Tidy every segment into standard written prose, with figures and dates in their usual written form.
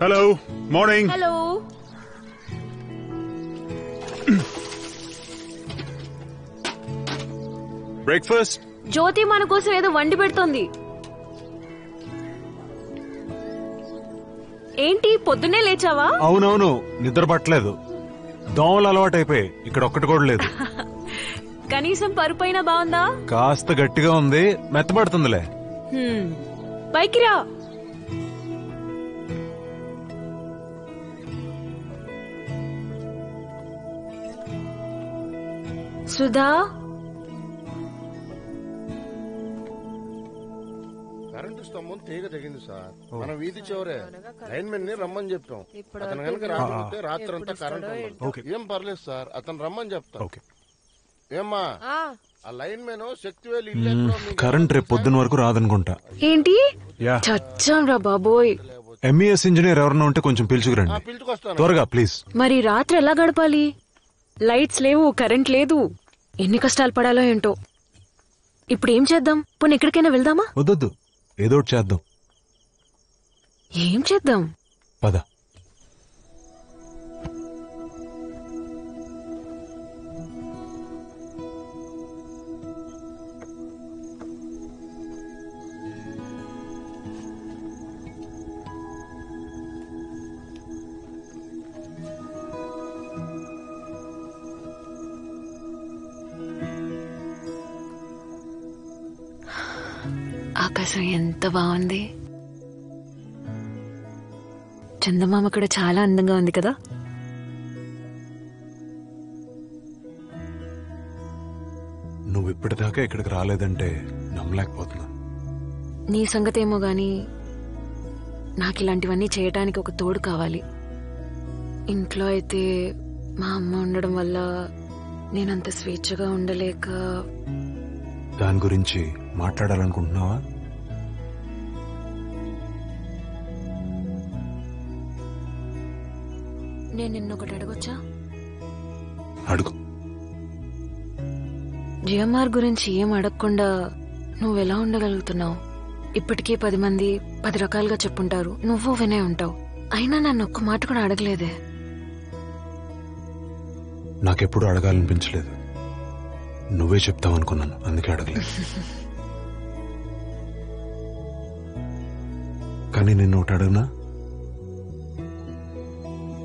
Hello morning. Hello. Breakfast. జ్యోతి మన కోసం ఏదో వండి పెడుతోంది. ఏంటి పొద్దున్నే లేచావా? అవునవును, నిద్ర పట్టలేదు. దోమలు అలవాటైపోయి ఇక్కడ ఒక్కటి కూడా లేదు. కనీసం పరుపైనా బాగుందా? కాస్త గట్టిగా ఉంది, మెత్తబడుతుందిలే. పైకి రా. సుధా, కరెంటు స్తంభం తీగ తెగింది సార్. మన వీధి చివరే లైన్మెన్ ని రమ్మని చెప్పాం. అతను కనుక రాకపోతే రాత్రి అంతా కరెంట్ ఉండదు. ఏం పర్లేదు సార్, అతను రమ్మని చెప్తాం. ఏమ్మా ఆ లైన్మెన్ శక్తివేలు ఇల్లు కరెంట్ రేపు పొద్దున వరకు రాదనుకుంటా. ఏంటి చచ్చాం రా బాబోయ్. ఎంఈఎస్ ఇంజనీర్ ఎవరన్నా ఉంటే కొంచెం పిలుచుకురండి త్వరగా ప్లీజ్. మరి రాత్రి ఎలా గడపాలి? లైట్స్ లేవు, కరెంట్ లేదు. ఎన్ని కష్టాలు పడాలో ఏంటో. ఇప్పుడు ఏం చేద్దాం? పోనీ ఎక్కడికైనా వెళ్దామా? వద్దొద్దు, ఏదో ఒకటి చేద్దాం. ఏం చేద్దాం? పద. ఆకాశం ఎంత బాగుంది. చందమామ కూడా చాలా అందంగా ఉంది కదా. నువ్వు ఇప్పటిదాకా ఇక్కడికి రాలేదంటే నమ్మలేకపోతున్నా. నీ సంగతేమో గాని నాకు ఇలాంటివన్నీ చేయటానికి ఒక తోడు కావాలి. ఇంట్లో అయితే మా అమ్మ ఉండడం వల్ల నేనంత స్వేచ్ఛగా ఉండలేక. దాని గురించి మాట్లాడాలనుకుంటున్నావా? నేను నిన్నొకటి అడగొచ్చా? అడుగు. జిఎంఆర్ గురించి ఏం అడగకుండా నువ్వెలా ఉండగలుగుతున్నావు? ఇప్పటికీ 10 మంది 10 రకాలుగా చెప్పుంటారు, నువ్వు వినే ఉంటావు. అయినా నన్ను ఒక్క మాట కూడా అడగలేదే. నాకెప్పుడు అడగాలనిపించలేదు. నువ్వే చెప్తావనుకున్నాను, అందుకే అడగలేదు. కానీ నిన్ను ఒకటి అడగనా?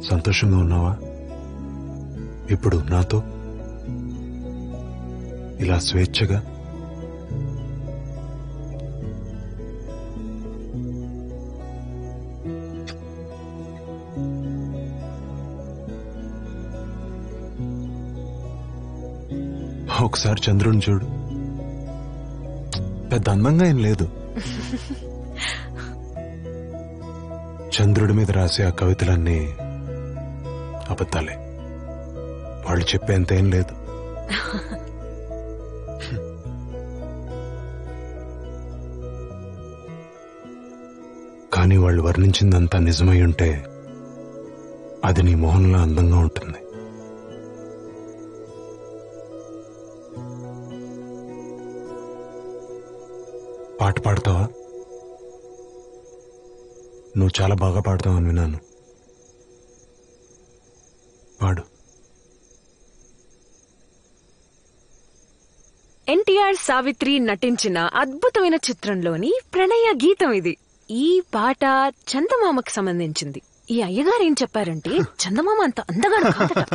సంతోషంగా ఉన్నావా ఇప్పుడు నాతో ఇలా స్వేచ్ఛగా? ఒకసారి చంద్రుని చూడు, పెద్ద అందంగా ఏం లేదు. చంద్రుడి మీద రాసే ఆ కవితలన్నీ అబద్ధాలే, వాళ్ళు చెప్పేంత ఏం లేదు. కానీ వాళ్ళు వర్ణించిందంతా నిజమై ఉంటే అది నీ మొహంలో అందంగా ఉంటుంది. పాట పాడతావా? నువ్వు చాలా బాగా పాడతావని విన్నాను. పాడు. ఎన్టీఆర్ సావిత్రి నటించిన అద్భుతమైన చిత్రంలోని ప్రణయ గీతం ఇది. ఈ పాట చందమామకు సంబంధించింది. ఈ అయ్యగారు ఏం చెప్పారంటే చందమామ అంత అందగాడు కాదట.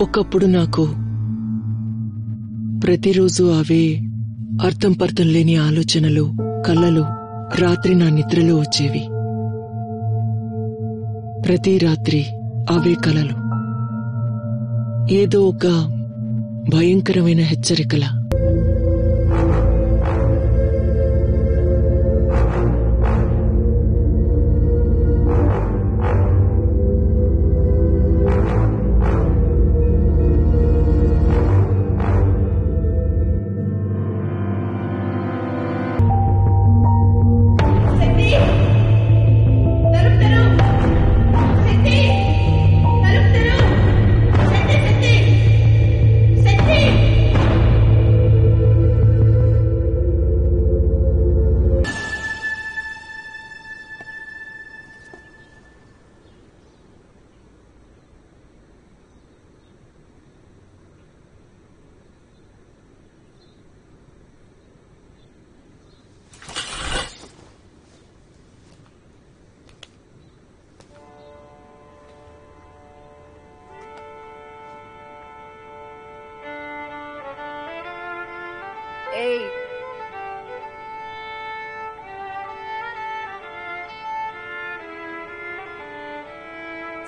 ఒకప్పుడు నాకు ప్రతిరోజు అవే అర్థం పర్థం లేని ఆలోచనలు, కలలు రాత్రి నా నిద్రలో వచ్చేవి. ప్రతి రాత్రి అవే కలలు ఏదో ఒక భయంకరమైన హెచ్చరికల.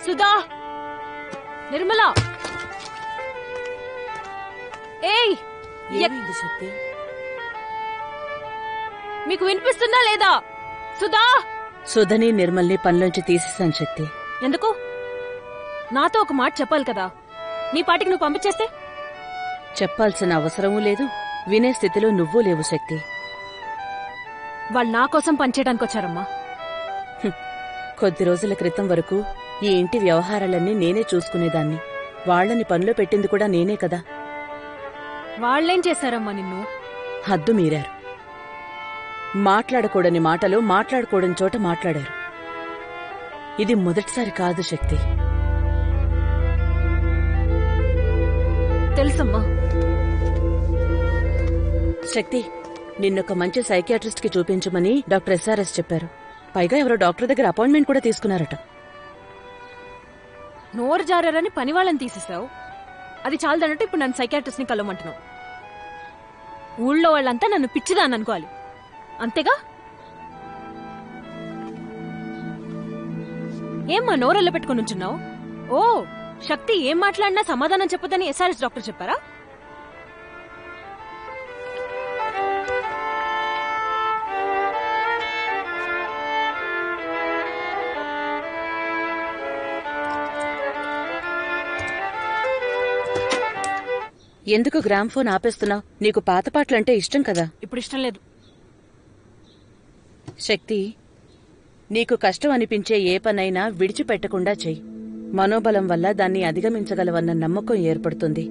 సుధా, నిర్మల, ఏయ్, శక్తి మీకు వినిపిస్తుందా లేదా? సుధా! సుధని నిర్మల్ని పనిలోంచి తీసేశాను శక్తి. ఎందుకు? నాతో ఒక మాట చెప్పాలి కదా. నీ పాటికి నువ్వు పంపించేస్తే? చెప్పాల్సిన అవసరమూ లేదు, వినే స్థితిలో నువ్వూ లేవు శక్తి. వాళ్ళు నా కోసం పనిచేయడానికి వచ్చారమ్మా. కొద్ది రోజుల క్రితం వరకు ఈ ఇంటి వ్యవహారాలన్నీ నేనే చూసుకునేదాన్ని. వాళ్లని పనిలో పెట్టింది కూడా నేనే కదా. వాళ్ళేం చేశారమ్మా నిన్ను? హద్దు మీరారు. మాట్లాడకూడని మాటలు మాట్లాడకూడని చోట మాట్లాడారు. ఇది మొదటిసారి కాదు శక్తి. తెలుసమ్మా. శక్తి, నిన్నొక మంచి సైకియాట్రిస్ట్ కి చూపించమని డాక్టర్ ఎస్ఆర్ఎస్ చెప్పారు. పైగా ఎవరో డాక్టర్ దగ్గర అపాయింట్మెంట్ కూడా తీసుకున్నారట. నోరు జారని పని వాళ్ళని తీసేసావు. అది చాలదన్నట్టు ఇప్పుడు నన్ను సైకియాట్రిస్ట్ ని కలవమంటున్నావు. ఊళ్ళో వాళ్ళంతా నన్ను పిచ్చిదాన్ని అనుకోవాలి, అంతేగా? ఏమ్మా నోరెళ్ళ పెట్టుకుని ఉంచున్నావు? ఓ, శక్తి ఏం మాట్లాడినా సమాధానం చెప్పదని ఎస్ఆర్ఎస్ డాక్టర్ చెప్పారా? ఎందుకు గ్రామ్ ఫోన్ ఆపేస్తున్నావు? నీకు పాత పాటలంటే ఇష్టం కదా. ఇప్పుడు ఇష్టం లేదు. శక్తి, నీకు కష్టం అనిపించే ఏ పనైనా విడిచిపెట్టకుండా చెయ్యి. మనోబలం వల్ల దాన్ని అధిగమించగలవన్న నమ్మకం ఏర్పడుతుంది.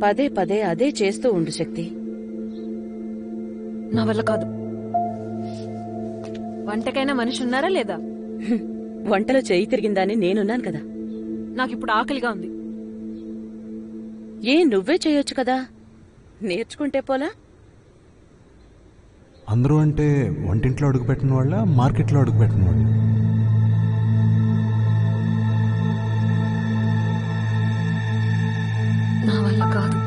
పదే పదే అదే చేస్తూ ఉండు శక్తి. నా వల్ల కాదు. వంటకైనా మనిషి ఉన్నారా లేదా? వంటలో చెయ్యి తిరిగిందని నేనున్నాను కదా. నాకిప్పుడు ఆకలిగా ఉంది. నువ్వే చేయొచ్చు కదా, నేర్చుకుంటే పోలా? అందరూ అంటే వంటింట్లో అడుగుపెట్టిన వాళ్ళ, మార్కెట్లో అడుగుపెట్టిన వాళ్ళ? నా వల్ల కాదు.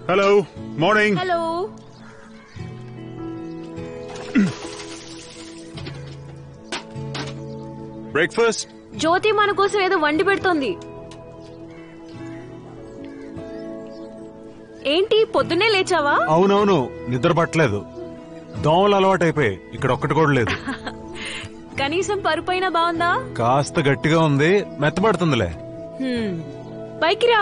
Hello, morning. హలో. బ్రేక్ఫాస్ట్. జ్యోతి మన కోసం ఏదో వండి పెడుతోంది. ఏంటి పొద్దున్నే లేచావా? అవునవును, నిద్ర పట్టలేదు. దోమలు అలవాటైపోయి ఇక్కడ ఒక్కటి కూడా లేదు. కనీసం పరుపైనా బాగుందా? కాస్త గట్టిగా ఉంది, మెత్తబడుతుందిలే. పైకి రా.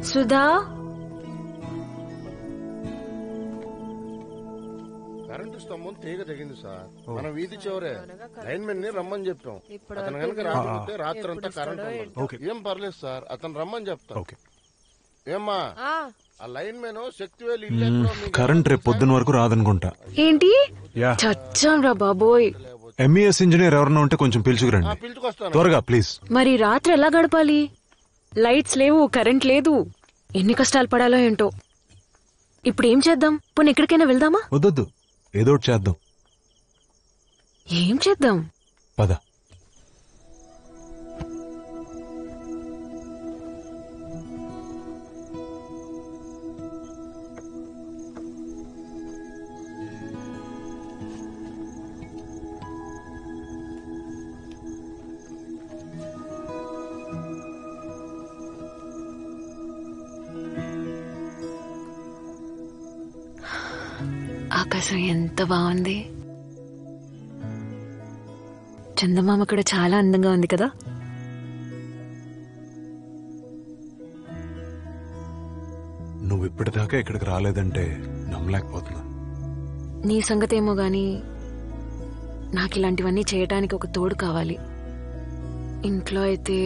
సుధా, కరెంటు స్తంభం తీగ తెగింది సార్. మన వీధి చివరే లైన్మెన్ ని రమ్మని చెప్పాం. అతను కనుక రాకపోతే రాత్రంతా కరెంట్ ఉండదు. ఏం పర్లేదు సార్, అతను రమ్మని చెప్తాం. ఏమ్మా ఆ లైన్మెన్ శక్తివేలు ఇల్లు కరెంట్ రేపు పొద్దున వరకు రాదనుకుంటా. ఏంటి చచ్చాం రా బాబోయ్. MES ఇంజనీర్ ఎవరన్నా ఉంటే కొంచెం పిలుచుకురండి పిలుచుకొస్తాను త్వరగా ప్లీజ్. మరి రాత్రి ఎలా గడపాలి? లైట్స్ లేవు, కరెంట్ లేదు. ఎన్ని కష్టాలు పడాలో ఏంటో. ఇప్పుడు ఏం చేద్దాం? పోనీ ఎక్కడికైనా వెళ్దామా? వద్దొద్దు, ఏదో ఒకటి చేద్దాం. ఏం చేద్దాం? పద. ఆకాశం ఎంత బాగుంది. చందమామ కూడా చాలా అందంగా ఉంది కదా. నువ్వు ఇప్పటిదాకా ఇక్కడికి రాలేదంటే నమ్మలేకపోతున్నా. నీ సంగతేమో గాని నాకు ఇలాంటివన్నీ చేయటానికి ఒక తోడు కావాలి. ఇంట్లో అయితే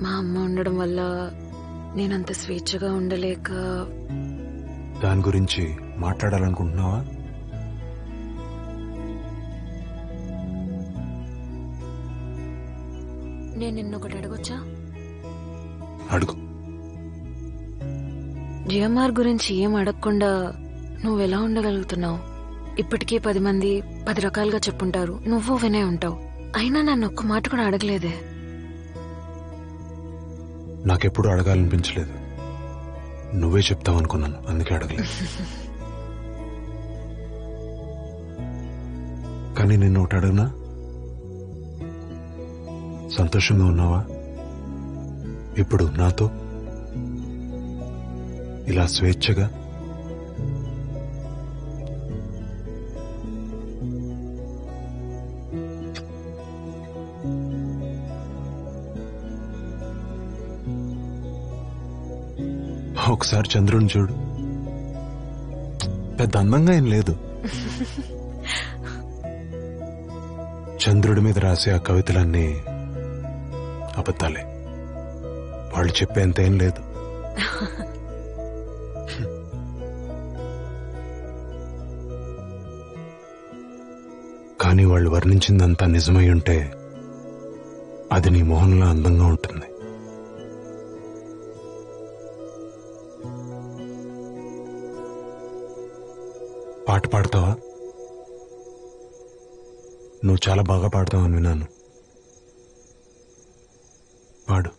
మా అమ్మ ఉండడం వల్ల నేనంత స్వేచ్ఛగా ఉండలేక. దాని గురించి మాట్లాడాలనుకుంటున్నావా? నేను నిన్నొకటి అడగొచ్చా? అడుగు. జిఎంఆర్ గురించి ఏం అడగకుండా నువ్వెలా ఉండగలుగుతున్నావు? ఇప్పటికీ 10 మంది 10 రకాలుగా చెప్పుంటారు, నువ్వు వినే ఉంటావు. అయినా నన్ను ఒక్క మాట కూడా అడగలేదే. నాకెప్పుడు అడగాలనిపించలేదు. నువ్వే చెప్తావనుకున్నాను, అందుకే అడగలేదు. కానీ నిన్ను ఒకటి అడగనా? సంతోషంగా ఉన్నావా ఇప్పుడు నాతో ఇలా స్వేచ్ఛగా? ఒకసారి చంద్రుడిని చూడు, పెద్ద అందంగా ఏం లేదు. చంద్రుడి మీద రాసే ఆ కవితలన్నీ అబద్ధాలే, వాళ్ళు చెప్పేంత ఏం లేదు. కానీ వాళ్ళు వర్ణించిందంతా నిజమై ఉంటే అది నీ మొహంలో అందంగా ఉంటుంది. పాట పాడతావా? నువ్వు చాలా బాగా పాడతావని విన్నాను. పాడు.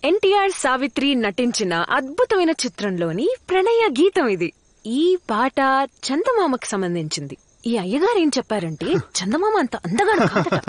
ఎన్టీఆర్ సావిత్రి నటించిన అద్భుతమైన చిత్రంలోని ప్రణయ గీతం ఇది. ఈ పాట చందమామకు సంబంధించింది. ఈ అయ్యగారు ఏం చెప్పారంటే చందమామ అంత అందగాడు కాదట.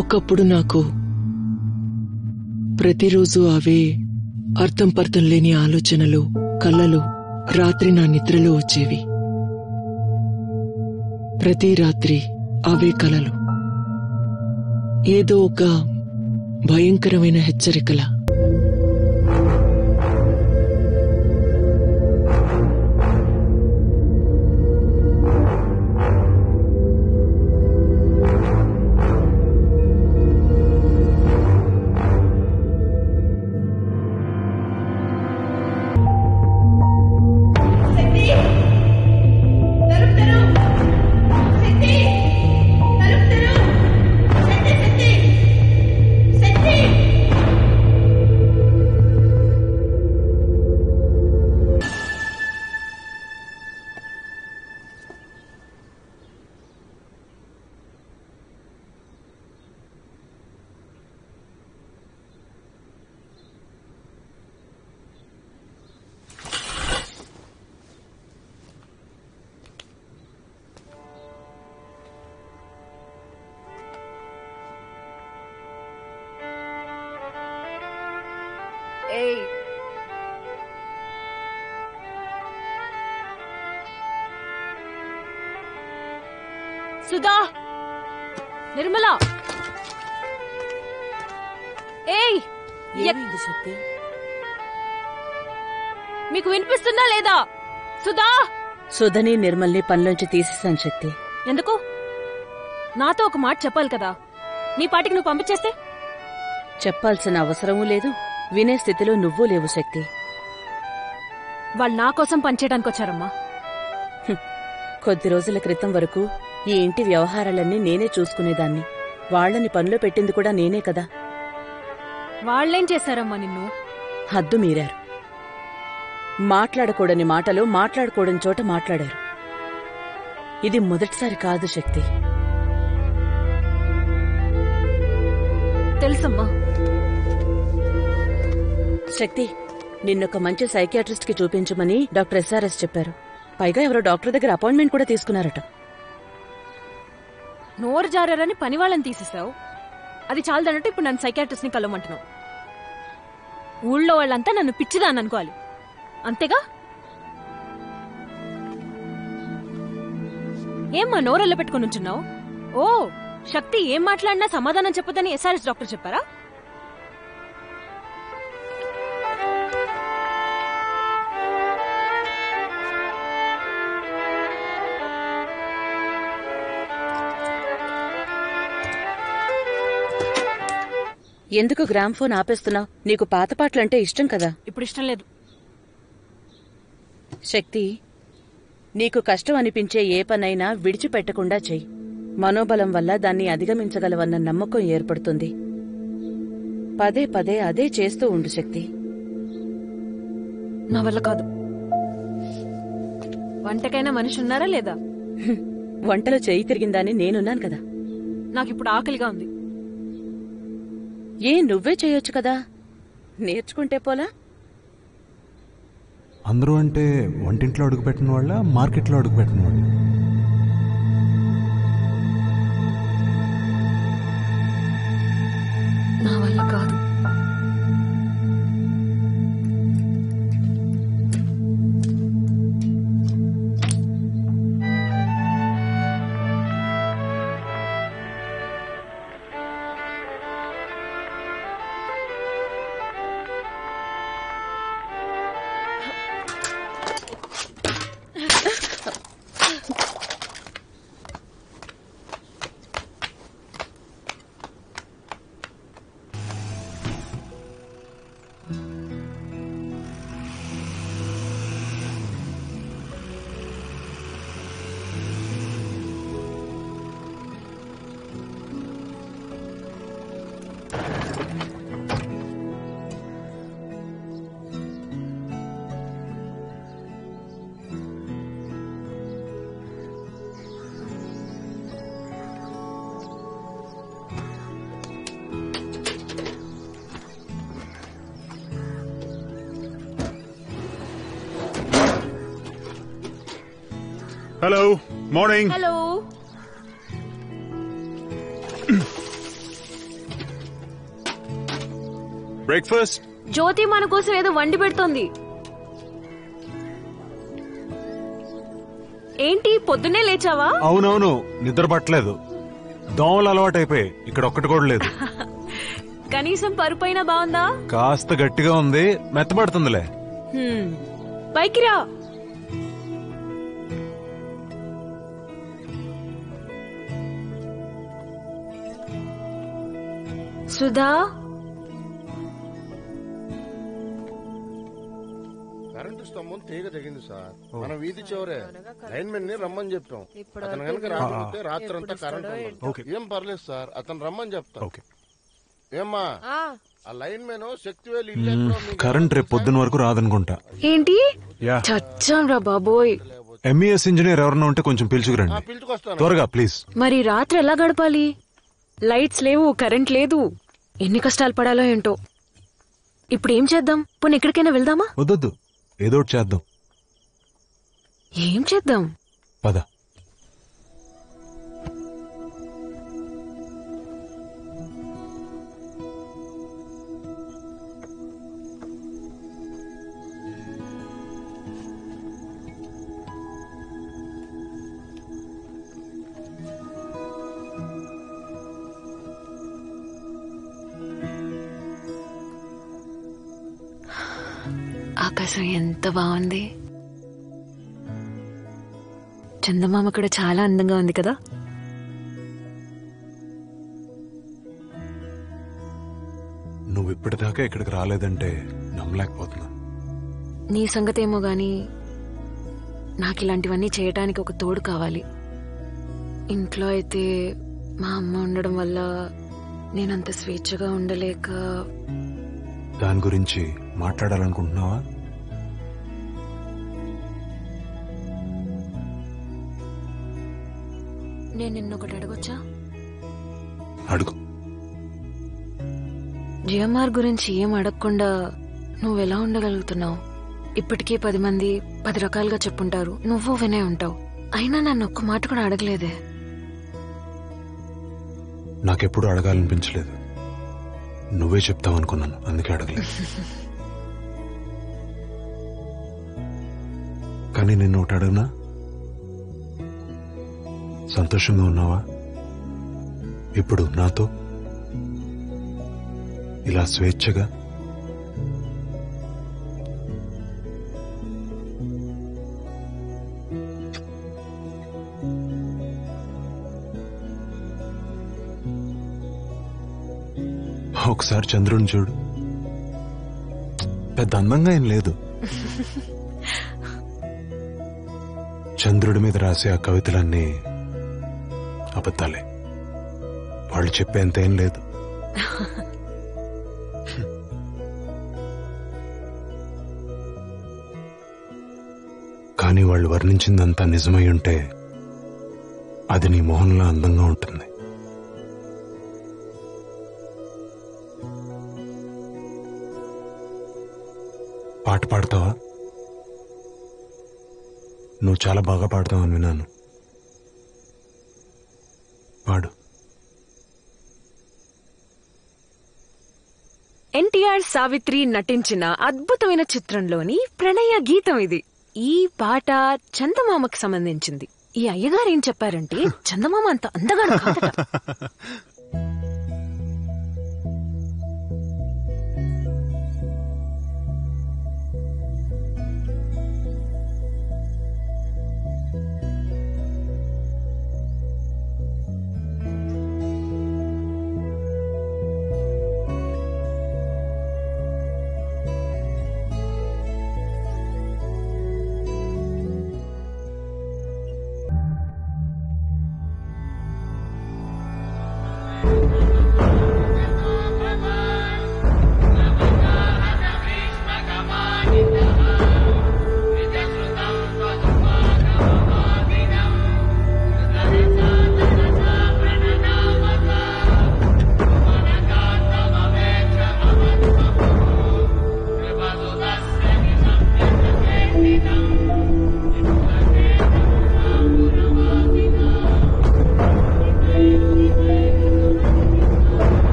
ఒకప్పుడు నాకు ప్రతిరోజు అవే అర్థం పర్థం లేని ఆలోచనలు, కలలు రాత్రి నా నిద్రలో వచ్చేవి. ప్రతి రాత్రి అవే కలలు ఏదో ఒక భయంకరమైన హెచ్చరికల. సుధా, నిర్మల, ఏయ్ మీకు వినిపిస్తుందా లేదా? సుధా! సుధని నిర్మల్ని పనిలోంచి తీసేశాను శక్తి. ఎందుకు? నాతో ఒక మాట చెప్పాలి కదా. నీ పాటికి నువ్వు పంపించేస్తే? చెప్పాల్సిన అవసరమూ లేదు, వినే స్థితిలో నువ్వూ లేవు శక్తి. వాళ్ళు నా కోసం పనిచేయడానికి వచ్చారమ్మా. కొద్ది రోజుల క్రితం వరకు ఈ ఇంటి వ్యవహారాలన్నీ నేనే చూసుకునేదాన్ని. వాళ్లని పనిలో పెట్టింది కూడా నేనే కదా. వాళ్ళేం చేశారమ్మా నిన్ను? హద్దు మీరారు. మాట్లాడకూడని మాటలు మాట్లాడకూడని చోట మాట్లాడారు. ఇది మొదటిసారి కాదు శక్తి. తెలుసమ్మా. శక్తి, నిన్నొక మంచి సైకియాట్రిస్ట్ కి చూపించమని డాక్టర్ SRS చెప్పారు. పైగా ఎవరో డాక్టర్ దగ్గర అపాయింట్మెంట్ కూడా తీసుకున్నారట. నోరు జారని పని వాళ్ళని తీసేసావు. అది చాలదన్నట్టు ఇప్పుడు నన్ను సైకియాట్రిస్ట్ ని కలవమంటున్నావు. ఊళ్ళో వాళ్ళంతా నన్ను పిచ్చిదాన్ని అనుకోవాలి, అంతేగా? ఏమ్మా నోరెళ్ళ పెట్టుకుని ఉంచున్నావు? ఓ శక్తి, ఏం మాట్లాడినా సమాధానం చెప్పదని SRS డాక్టర్ చెప్పారా? ఎందుకు గ్రామ్ఫోన్ ఆపేస్తున్నావు? నీకు పాత పాటలంటే ఇష్టం కదా. ఇప్పుడు ఇష్టం లేదు. శక్తి, నీకు కష్టం అనిపించే ఏ పనైనా విడిచిపెట్టకుండా చెయ్యి. మనోబలం వల్ల దాన్ని అధిగమించగలవన్న నమ్మకం ఏర్పడుతుంది. పదే పదే అదే చేస్తూ ఉండు శక్తి. నా వల్ల కాదు. వంటకైనా మనిషి ఉన్నారా లేదా? వంటలో చెయ్యి తిరిగిందాన్ని నేనున్నాను కదా. నాకిప్పుడు ఆకలిగా ఉంది. నువ్వే చేయొచ్చు కదా, నేర్చుకుంటే పోలా? అందరూ అంటే వంటింట్లో అడుగుపెట్టిన వాళ్ళ, మార్కెట్లో అడుగుపెట్టిన వాళ్ళు? నా వల్ల కాదు. Hello, morning. హలో. బ్రేక్ఫాస్ట్. జ్యోతి మన కోసం ఏదో వండి పెడుతోంది. ఏంటి పొద్దున్నే లేచావా? అవునవును, నిద్ర పట్టలేదు. దోమలు అలవాటైపోయి ఇక్కడ ఒక్కటి కూడా లేదు. కనీసం పరుపైన బాగుందా? కాస్త గట్టిగా ఉంది, మెత్తబడుతుందిలే. పైకి రా. సుధా, కరెంటు స్తంభం తీగ తెగింది సార్. మన వీధి చివరే లైన్మెన్ ని రమ్మని చెప్పాం. అతను కనుక రాకపోతే రాత్రంతా కరెంట్ ఉండదు. ఏం పర్లేదు సార్, అతను రమ్మని చెప్తా. ఏమ్మా, ఆ లైన్మెన్ శక్తివేలు ఇల్లు ఎక్కడో మీకు కరెంట్ రేపు పొద్దున వరకు రాదనుకుంటా. ఏంటి యా, చచ్చాం రా బాబోయ్. ఎంఈఎస్ ఇంజనీర్ ఎవరన్నా ఉంటే కొంచెం పిలుచుకురండి పిలుచుకొస్తాను. త్వరగా ప్లీజ్. మరి రాత్రి ఎలా గడపాలి? లైట్స్ లేవు, కరెంట్ లేదు. ఎన్ని కష్టాలు పడాలో ఏంటో. ఇప్పుడు ఏం చేద్దాం? పోనీ ఎక్కడికైనా వెళ్దామా? వద్దొద్దు, ఏదో ఒకటి చేద్దాం. ఏం చేద్దాం? పద. ఆకాశం ఎంత బాగుంది. చందమామ కూడా చాలా అందంగా ఉంది కదా. నువ్వు ఇప్పటిదాకా ఇక్కడికి రాలేదంటే నమ్మలేకపోతున్నా. నీ సంగతేమో గాని నాకు ఇలాంటివన్నీ చేయటానికి ఒక తోడు కావాలి. ఇంట్లో అయితే మా అమ్మ ఉండడం వల్ల నేనంత స్వేచ్ఛగా ఉండలేక. దాని గురించి మాట్లాడాలనుకుంటున్నావా? నేను నిన్నొకటి అడగొచ్చా? అడుగు. జిఎంఆర్ గురించి ఏం అడగకుండా నువ్వెలా ఉండగలుగుతున్నావు? ఇప్పటికే 10 మంది 10 రకాలుగా చెప్పుంటారు, నువ్వు వినే ఉంటావు. అయినా నన్ను ఒక్క మాట కూడా అడగలేదే. నాకెప్పుడు అడగాలనిపించలేదు. నువ్వే చెప్తావు అనుకున్నాను, అందుకే అడగలేదు. కానీ నిన్ను ఒకటి అడగనా? సంతోషంగా ఉన్నావా ఇప్పుడు నాతో ఇలా స్వేచ్ఛగా? ఒకసారి చంద్రుని చూడు, పెద్ద అందంగా ఏం లేదు. చంద్రుడి మీద రాసే ఆ కవితలన్నీ అబద్ధాలే, వాళ్ళు చెప్పేంత ఏం లేదు. కానీ వాళ్ళు వర్ణించిందంతా నిజమై ఉంటే అది నీ మొహంలో అందంగా ఉంటుంది. పాట పాడతావా? నువ్వు చాలా బాగా పాడతావని విన్నాను. పాడు. ఎన్టీఆర్ సావిత్రి నటించిన అద్భుతమైన చిత్రంలోని ప్రణయ గీతం ఇది. ఈ పాట చందమామకు సంబంధించింది. ఈ అయ్యగారు ఏం చెప్పారంటే చందమామ అంత అందగాడు కాదట.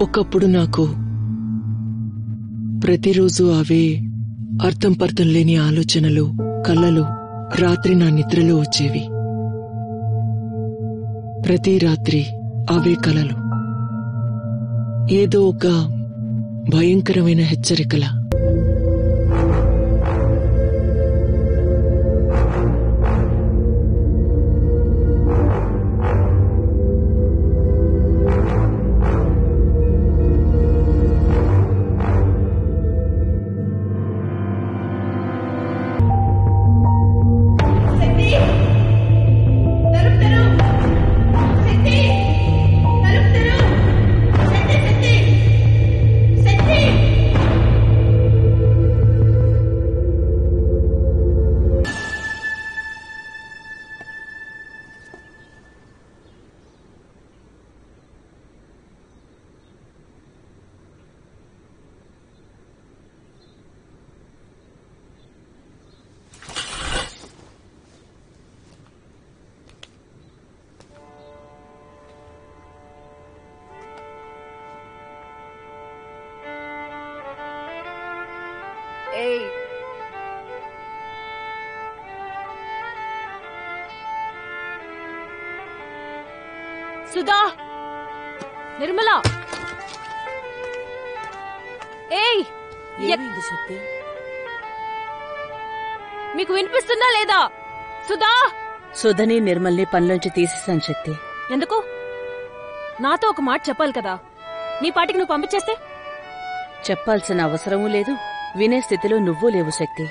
ఒకప్పుడు నాకు ప్రతిరోజు అవే అర్థం పర్థం లేని ఆలోచనలు, కలలు రాత్రి నా నిద్రలో వచ్చేవి. ప్రతి రాత్రి అవే కలలు ఏదో ఒక భయంకరమైన హెచ్చరికల. సుధా, నిర్మల, ఏయ్ శక్తి, మీకు వినిపిస్తుందా లేదా? సుధా! సుధని నిర్మల్ని పనిలోంచి తీసేశాను శక్తి. ఎందుకు? నాతో ఒక మాట చెప్పాలి కదా. నీ పాటికి నువ్వు పంపించేస్తే? చెప్పాల్సిన అవసరమూ లేదు, వినే స్థితిలో నువ్వూ లేవు శక్తి.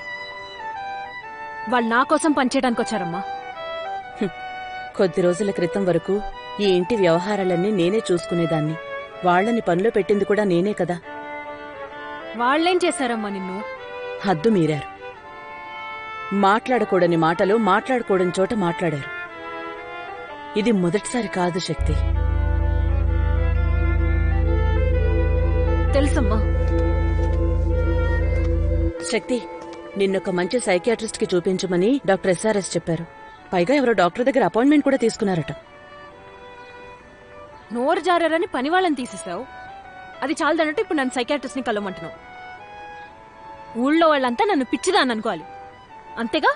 వాళ్ళు నా కోసం పనిచేయడానికి వచ్చారమ్మా. కొద్ది రోజుల క్రితం వరకు ఈ ఇంటి వ్యవహారాలన్నీ నేనే చూసుకునేదాన్ని. వాళ్లని పనిలో పెట్టింది కూడా నేనే కదా. వాళ్ళేం చేశారమ్మా నిన్ను? హద్దు మీరారు. మాట్లాడకూడని మాటలు మాట్లాడకూడని చోట మాట్లాడారు. ఇది మొదటిసారి కాదు శక్తి. తెలుసమ్మా. శక్తి, నిన్నొక మంచి సైకియాట్రిస్ట్ కి చూపించమని డాక్టర్ SRS చెప్పారు. పైగా ఎవరో డాక్టర్ దగ్గర అపాయింట్మెంట్ కూడా తీసుకున్నారట. నోరు జారని పని వాళ్ళని తీసేసావు. అది చాలదన్నట్టు ఇప్పుడు నన్ను సైకియాట్రిస్ట్ ని కలవమంటున్నావు. ఊళ్ళో వాళ్ళంతా నన్ను పిచ్చిదాన్ని అనుకోవాలి, అంతేగా?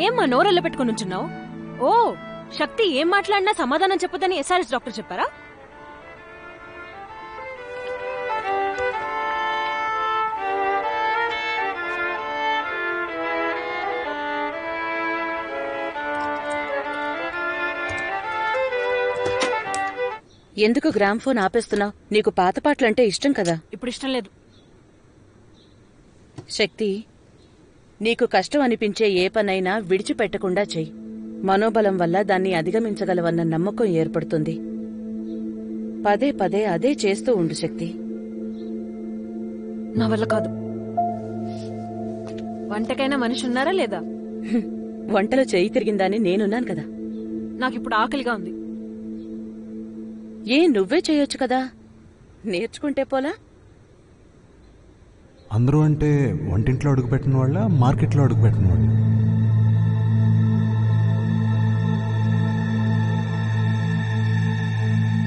ఏమ్మా నోరెళ్ళ పెట్టుకుని ఉంచున్నావు? ఓ శక్తి, ఏం మాట్లాడినా సమాధానం చెప్పదని SRS డాక్టర్ చెప్పారా? ఎందుకు గ్రామ్ఫోన్ ఆపేస్తున్నావు? నీకు పాత పాటలంటే ఇష్టం కదా. ఇప్పుడు ఇష్టం లేదు. శక్తి, నీకు కష్టం అనిపించే ఏ పనైనా విడిచిపెట్టకుండా చెయ్యి. మనోబలం వల్ల దాన్ని అధిగమించగలవన్న నమ్మకం ఏర్పడుతుంది. పదే పదే అదే చేస్తూ ఉండు శక్తి. నా వల్ల కాదు. వంటకైనా మనిషి ఉన్నారా లేదా? వంటలో చెయ్యి తిరిగిందని నేనున్నాను కదా. నాకిప్పుడు ఆకలిగా ఉంది. నువ్వే చేయొచ్చు కదా, నేర్చుకుంటే పోలా? అందరూ అంటే వంటింట్లో అడుగుపెట్టిన వాళ్ళ, మార్కెట్లో అడుగుపెట్టిన వాళ్ళు?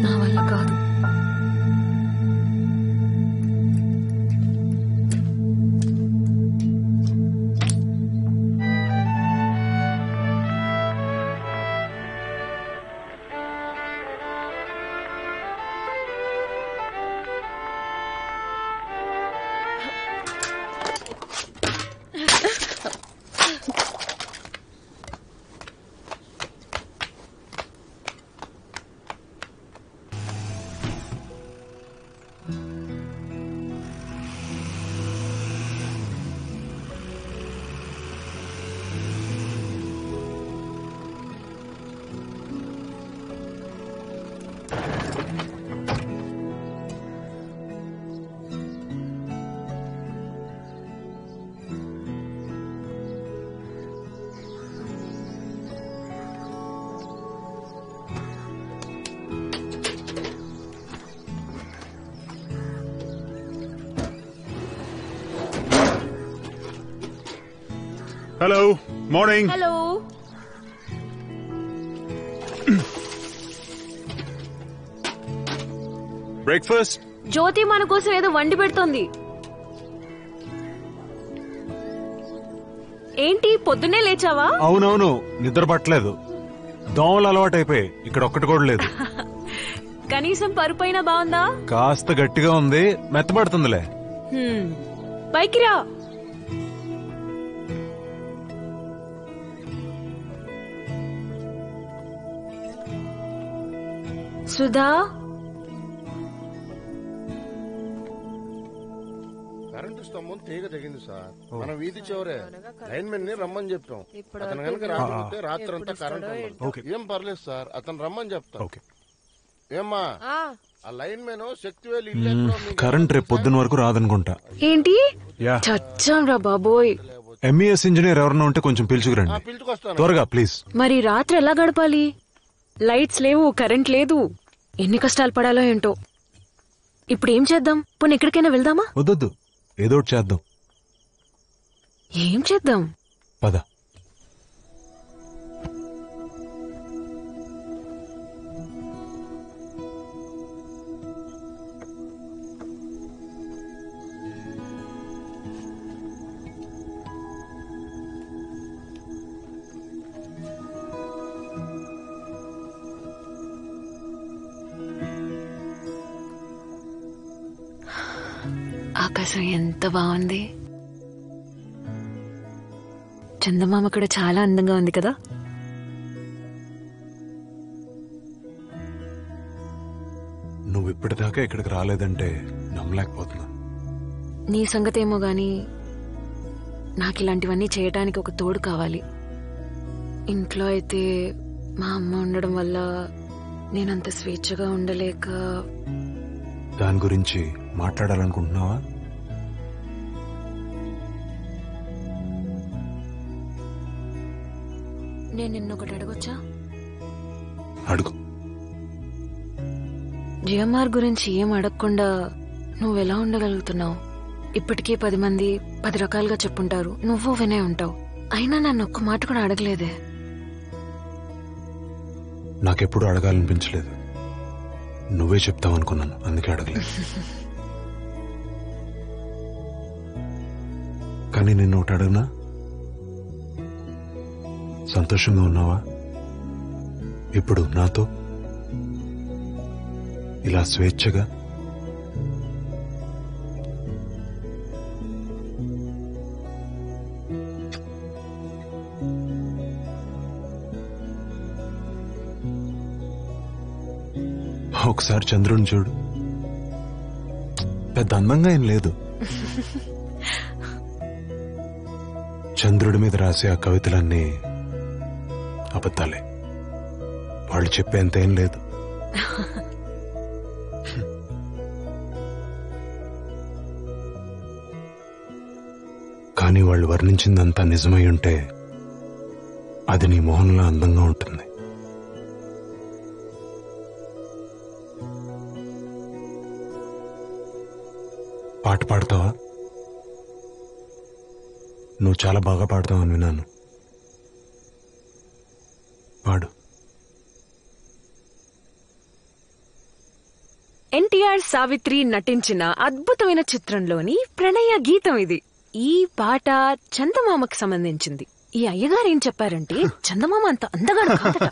నా వల్ల కాదు. Hello. Morning. Hello. బ్రేక్ఫాస్ట్. జ్యోతి మన కోసం ఏదో వండి పెడుతోంది. ఏంటి పొద్దున్నే లేచావా? అవునవును, నిద్ర పట్టలేదు. దోమలు అలవాటైపోయి ఇక్కడ ఒక్కటి కూడా లేదు. కనీసం పరుపైన బాగుందా? కాస్త గట్టిగా ఉంది, మెత్తబడుతుందిలే. పైకి రా. సుధా, కరెంటు స్తంభం తీగ తెగింది సార్. మన వీధి చివరే లైన్ మెన్ ని రమ్మని చెప్పాం. అతను కనుక రాకపోతే రాత్రంతా కరెంట్ ఉండదు. ఏం పర్లేదు సార్, అతను రమ్మని చెప్తాం. ఏమ్మా, ఆ లైన్ మెన్ శక్తివేలు ఇల్లు ఎక్కడో మీకు కరెంట్ రేపు పొద్దున వరకు రాదనుకుంటా. ఏంటి యా, చచ్చాం రా బాబోయ్. ఎంఈఎస్ ఇంజనీర్ ఎవరన్నా ఉంటే కొంచెం పిలుచుకురండి పిలుచుకొస్తాను. త్వరగా ప్లీజ్. మరి రాత్రి ఎలా గడపాలి? లైట్స్ లేవు, కరెంట్ లేదు. ఎన్ని కష్టాలు పడాలో ఏంటో. ఇప్పుడు ఏం చేద్దాం? పోనీ ఎక్కడికైనా వెళ్దామా? వద్దొద్దు, ఏదో ఒకటి చేద్దాం. ఏం చేద్దాం? పద. ఆకాశం ఎంత బాగుంది. చందమామ కూడా చాలా అందంగా ఉంది కదా. నువ్వు ఇప్పటిదాకా ఇక్కడికి రాలేదంటే నమ్మలేకపోతున్నా. నీ సంగతేమో గాని నాకు ఇలాంటివన్నీ చేయటానికి ఒక తోడు కావాలి. ఇంట్లో అయితే మా అమ్మ ఉండడం వల్ల నేనంత స్వేచ్ఛగా ఉండలేక. దాని గురించి మాట్లాడాలనుకుంటున్నావా? నేను నిన్నొకటి అడగొచ్చా? అడుగు. జిఎంఆర్ గురించి ఏం అడగకుండా నువ్వెలా ఉండగలుగుతున్నావు? ఇప్పటికీ 10 మంది 10 రకాలుగా చెప్పుంటారు, నువ్వు వినే ఉంటావు. అయినా నన్ను ఒక్క మాట కూడా అడగలేదే. నాకెప్పుడు అడగాలనిపించలేదు. నువ్వే చెప్తావు అనుకున్నాను, అందుకే అడగలేదు. కానీ నిన్ను ఒకటి అడగనా? సంతోషంగా ఉన్నావా ఇప్పుడు నాతో ఇలా స్వేచ్ఛగా? ఒకసారి చంద్రుని చూడు, పెద్ద అందంగా ఏం లేదు. చంద్రుడి మీద రాసే ఆ కవితలన్నీ అబద్ధాలే, వాళ్ళు చెప్పేంత ఏం లేదు. కానీ వాళ్ళు వర్ణించిందంతా నిజమై ఉంటే అది నీ మొహంలో అందంగా ఉంటుంది. పాట పాడతావా? నువ్వు చాలా బాగా పాడతావని విన్నాను. పాడు. ఎన్టీఆర్ సావిత్రి నటించిన అద్భుతమైన చిత్రంలోని ప్రణయ గీతం ఇది. ఈ పాట చందమామకి సంబంధించింది. ఈ అయ్యగారు ఏం చెప్పారంటే చందమామ అంత అందగాడు కాదట.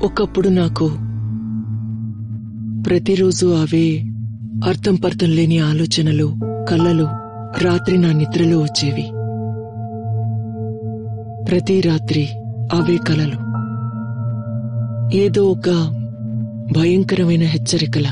ఒకప్పుడు నాకు ప్రతిరోజు అవే అర్థం పర్థం లేని ఆలోచనలు, కలలు రాత్రి నా నిద్రలో వచ్చేవి. ప్రతి రాత్రి అవే కలలు ఏదో ఒక భయంకరమైన హెచ్చరికల.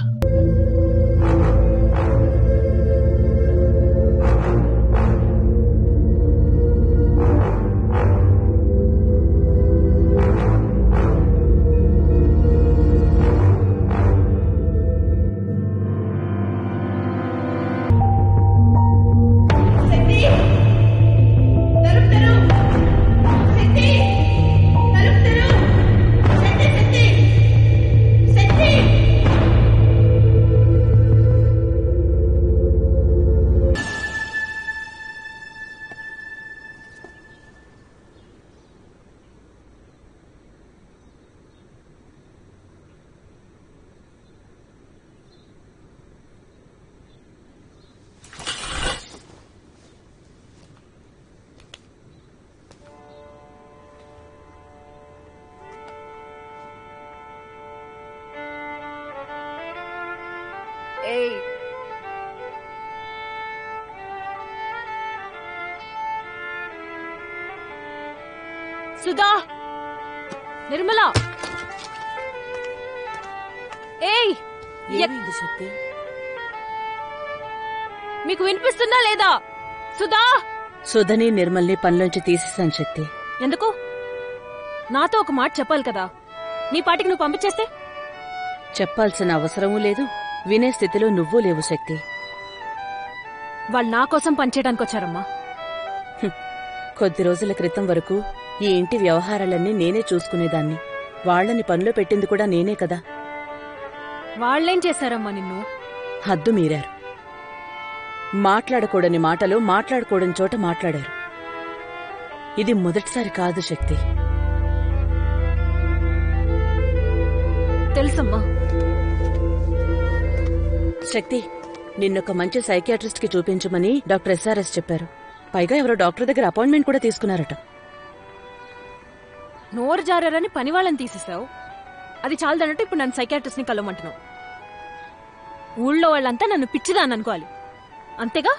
సుధా, నిర్మలా, ఏయ్ శక్తి, మీకు వినిపిస్తుందా లేదా? సుధా! సుధని నిర్మల్ని పనిలోంచి తీసేశాను శక్తి. ఎందుకు? నాతో ఒక మాట చెప్పాలి కదా. నీ పాటికి నువ్వు పంపించేస్తే? చెప్పాల్సిన అవసరమూ లేదు, వినే స్థితిలో నువ్వూ లేవు శక్తి. వాళ్ళు నా కోసం పనిచేయడానికి వచ్చారమ్మా. కొద్ది రోజుల క్రితం వరకు ఈ ఇంటి వ్యవహారాలన్నీ నేనే చూసుకునేదాన్ని. వాళ్లని పనిలో పెట్టింది కూడా నేనే కదా. వాళ్ళేం చేశారమ్మా నిన్ను? హద్దు మీరారు. మాట్లాడకూడని మాటలు మాట్లాడకూడని చోట మాట్లాడారు. ఇది మొదటిసారి కాదు శక్తి. తెలుసమ్మా. శక్తి, నిన్నొక మంచి సైకియాట్రిస్ట్ కి చూపించమని డాక్టర్ SRS చెప్పారు. పైగా ఎవరో డాక్టర్ దగ్గర అపాయింట్మెంట్ కూడా తీసుకున్నారట. నోరు జారని పని వాళ్ళని తీసేసావు. అది చాలదన్నట్టు ఇప్పుడు నన్ను సైకియాట్రిస్ట్ ని కలవమంటున్నావు. ఊళ్ళో వాళ్ళంతా నన్ను పిచ్చిదాన్ని అనుకోవాలి, అంతేగా?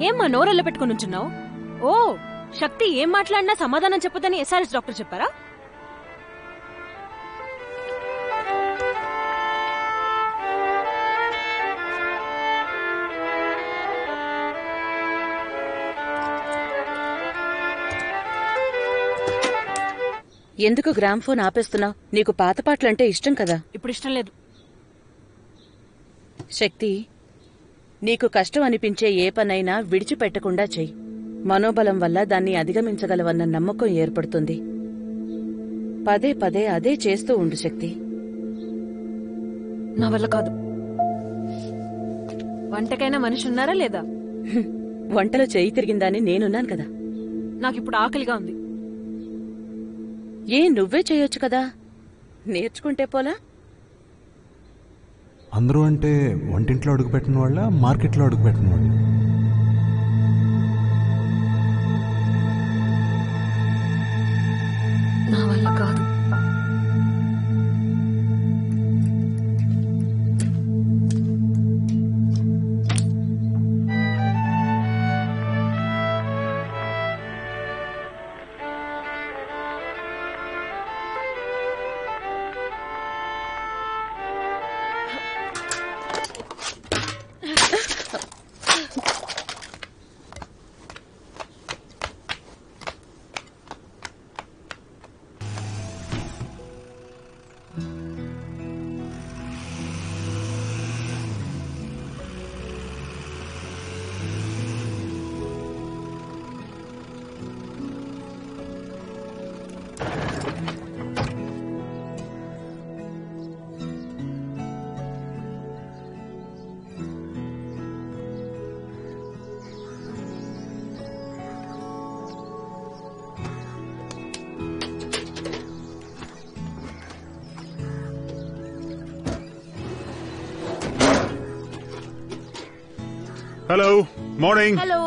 ఏమ్మా నోరెల్ల పెట్టుకుని ఉంచున్నావు? ఓ శక్తి, ఏం మాట్లాడినా సమాధానం చెప్పదని SRS డాక్టర్ చెప్పారా? ఎందుకు గ్రామ్ఫోన్ ఆపేస్తున్నావు? నీకు పాత పాటలంటే ఇష్టం కదా. ఇప్పుడు ఇష్టం లేదు. శక్తి, నీకు కష్టం అనిపించే ఏ పనైనా విడిచిపెట్టకుండా చెయ్యి. మనోబలం వల్ల దాన్ని అధిగమించగలవన్న నమ్మకం ఏర్పడుతుంది. పదే పదే అదే చేస్తూ ఉండు శక్తి. నా వల్ల కాదు. వంటకైనా మనిషి ఉన్నారా లేదా? వంటలో చెయ్యి తిరిగిందని నేనున్నాను కదా. నాకిప్పుడు ఆకలిగా ఉంది. నువ్వే చేయొచ్చు కదా, నేర్చుకుంటే పోలా? అందరూ అంటే వంటింట్లో అడుగుపెట్టిన వాళ్ళ, మార్కెట్లో అడుగుపెట్టిన వాళ్ళ? నా వల్ల కాదు. Hello. Morning. Hello.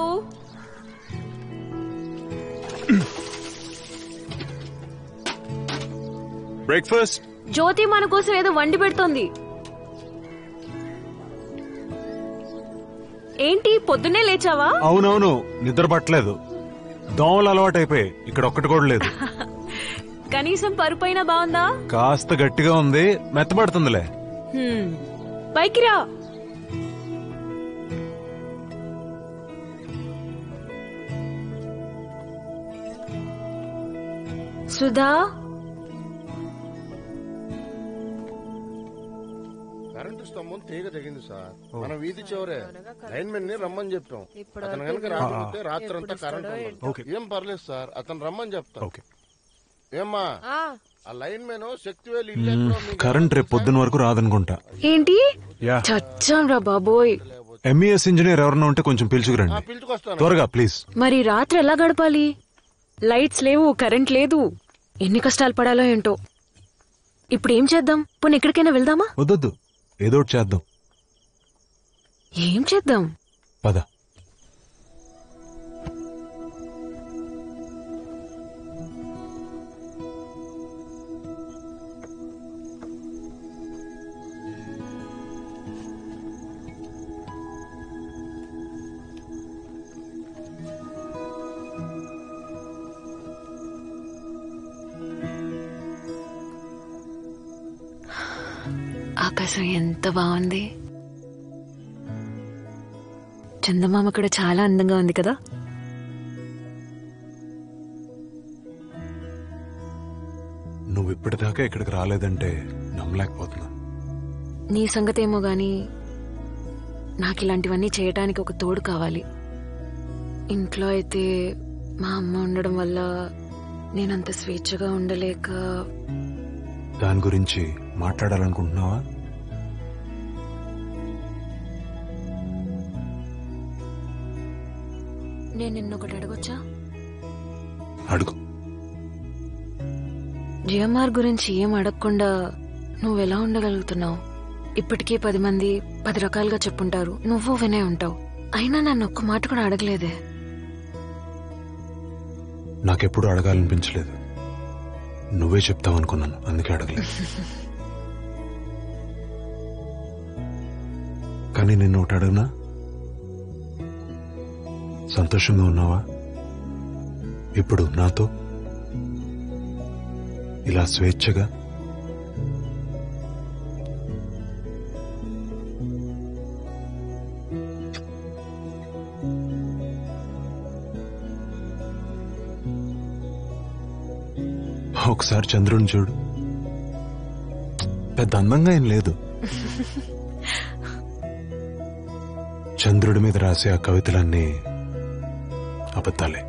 బ్రేక్ఫాస్ట్. జ్యోతి మన కోసం ఏదో వండి పెడుతోంది. ఏంటి పొద్దున్నే లేచావా? అవునవును, నిద్ర పట్టలేదు. దోమలు అలవాటు అయిపోయి ఇక్కడ ఒక్కటి కూడా లేదు. కనీసం పరుపైన బాగుందా? కాస్త గట్టిగా ఉంది, మెత్తబడుతుందిలే. పైకి రా. సుధా, కరెంటు స్తంభం తీగ తెగింది సార్. మన వీధి చివరే లైన్ మెన్ ని రమ్మని చెప్పాం. అతను కనుక రాకపోతే రాత్రంతా కరెంట్ ఉండదు. ఏం పర్లేదు సార్, అతను రమ్మని చెప్తాం. ఏమ్మా, ఆ లైన్ మెన్ శక్తివేలు ఇల్లు ఎక్కడో మీకు కరెంట్ రేపు పొద్దున వరకు రాదనుకుంటా. ఏంటి యా, చచ్చాం రా బాబోయ్. MES ఇంజనీర్ ఎవరన్నా ఉంటే కొంచెం పిలుచుకురండి పిలుచుకొస్తాను. త్వరగా ప్లీజ్. మరి రాత్రి ఎలా గడపాలి? లైట్స్ లేవు, కరెంట్ లేదు. ఎన్ని కష్టాలు పడాలో ఏంటో. ఇప్పుడు ఏం చేద్దాం? పోనీ ఎక్కడికైనా వెళ్దామా? వద్దొద్దు, ఏదో ఒకటి చేద్దాం. ఏం చేద్దాం? పద. ఆకాశం ఎంత బాగుంది. చందమామ కూడా చాలా అందంగా ఉంది కదా. నువ్వు ఇప్పటిదాకా ఇక్కడికి రాలేదంటే నమ్మలేకపోతున్నా. నీ సంగతేమో గాని నాకు ఇలాంటివన్నీ చేయటానికి ఒక తోడు కావాలి. ఇంట్లో అయితే మా అమ్మ ఉండడం వల్ల నేనంత స్వేచ్ఛగా ఉండలేక. దాని గురించి మాట్లాడాలనుకుంటున్నావా? నేను నిన్నొకటి అడగొచ్చా? అడుగు. జిఎంఆర్ గురించి ఏం అడగకుండా నువ్వెలా ఉండగలుగుతున్నావు? ఇప్పటికే 10 మంది 10 రకాలుగా చెప్పుంటారు, నువ్వు వినే ఉంటావు. అయినా నన్ను ఒక్క మాట కూడా అడగలేదే. నాకెప్పుడు అడగాలనిపించలేదు. నువ్వే చెప్తావనుకున్నాను, అందుకే అడగలేదు. కానీ నిన్ను ఒకటి అడగనా? సంతోషంగా ఉన్నావా ఇప్పుడు నాతో ఇలా స్వేచ్ఛగా? ఒకసారి చంద్రుని చూడు, పెద్ద అందంగా ఏం లేదు. చంద్రుడి మీద రాసే ఆ కవితలన్నీ అబద్ధాలే,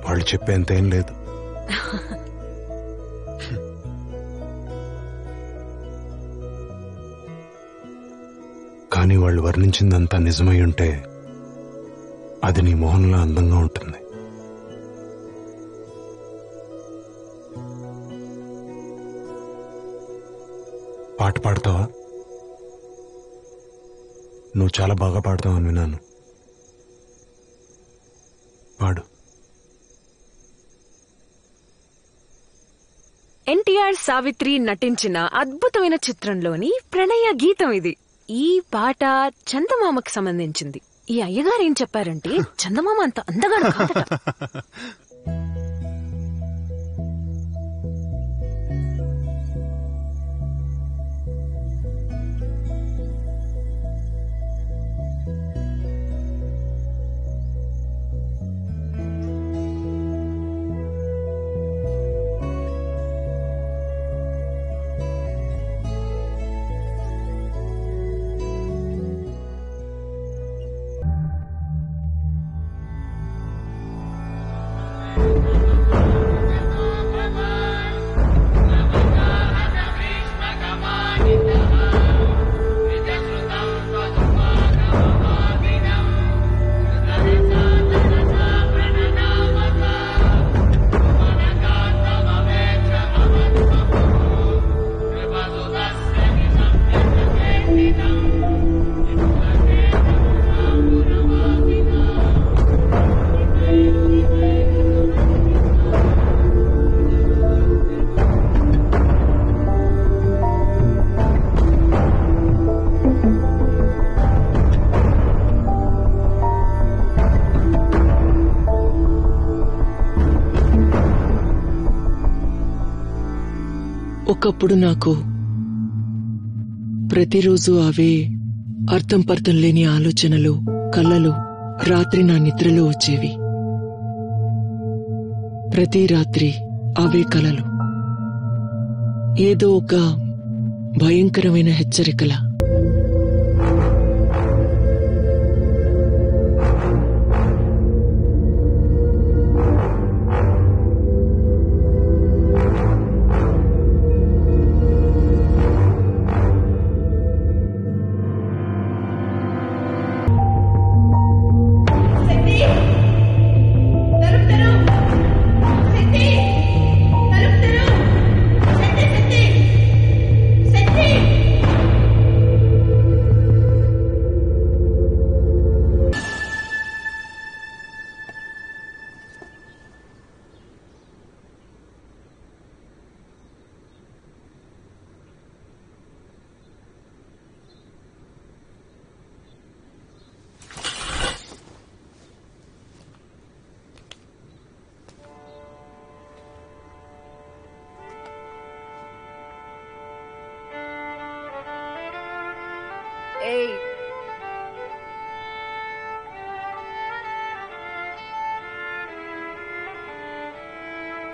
వాళ్ళు చెప్పేంతేం లేదు. కానీ వాళ్ళు వర్ణించిందంతా నిజమై ఉంటే అది నీ మొహంలో అందంగా ఉంటుంది. పాట పాడతావా? నువ్వు చాలా బాగా పాడతావని విన్నాను. పాడు. ఎన్టీఆర్ సావిత్రి నటించిన అద్భుతమైన చిత్రంలోని ప్రణయ గీతం ఇది. ఈ పాట చందమామకు సంబంధించింది. ఈ అయ్యగారు ఏం చెప్పారంటే చందమామ అంత అందగాడు కాదట. ఒకప్పుడు నాకు ప్రతిరోజు అవే అర్థం పర్థం లేని ఆలోచనలు, కలలు రాత్రి నా నిద్రలో వచ్చేవి. ప్రతి రాత్రి అవే కలలు ఏదో ఒక భయంకరమైన హెచ్చరికల.